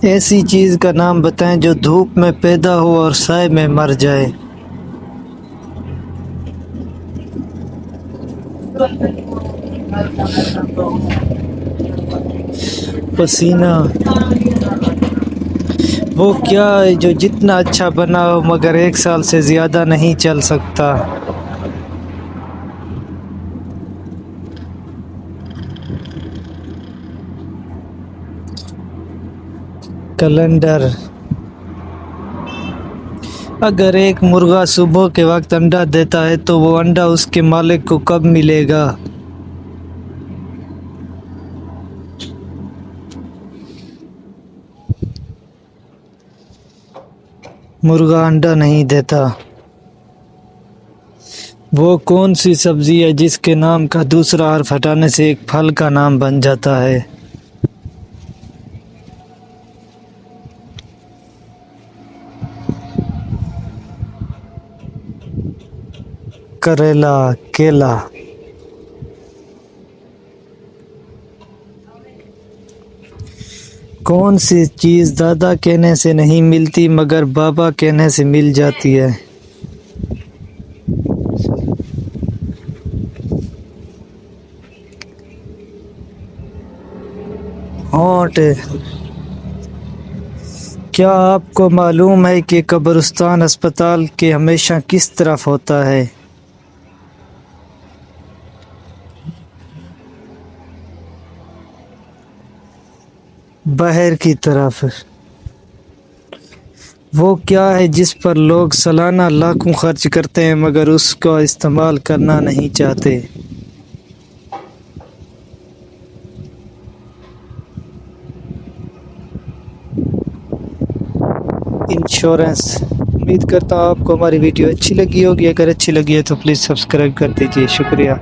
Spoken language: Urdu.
ایسی چیز کا نام بتائیں جو دھوپ میں پیدا ہو اور سائے میں مر جائے۔ پسینہ۔ وہ کیا ہے جو جتنا اچھا بنا ہو مگر 1 سال سے زیادہ نہیں چل سکتا؟ کیلنڈر۔ اگر ایک مرغا صبح کے وقت انڈا دیتا ہے تو وہ انڈا اس کے مالک کو کب ملے گا؟ مرغا انڈا نہیں دیتا۔ وہ کون سی سبزی ہے جس کے نام کا دوسرا حرف ہٹانے سے ایک پھل کا نام بن جاتا ہے؟ کریلا، کیلا۔ کون سی چیز دادا کہنے سے نہیں ملتی مگر بابا کہنے سے مل جاتی ہے؟ ہونٹ۔ کیا آپ کو معلوم ہے کہ قبرستان ہسپتال کے ہمیشہ کس طرف ہوتا ہے؟ باہر کی طرف۔ وہ کیا ہے جس پر لوگ سالانہ لاکھوں خرچ کرتے ہیں مگر اس کا استعمال کرنا نہیں چاہتے؟ انشورنس۔ امید کرتا ہوں آپ کو ہماری ویڈیو اچھی لگی ہوگی، اگر اچھی لگی ہے تو پلیز سبسکرائب کر دیجیے، شکریہ۔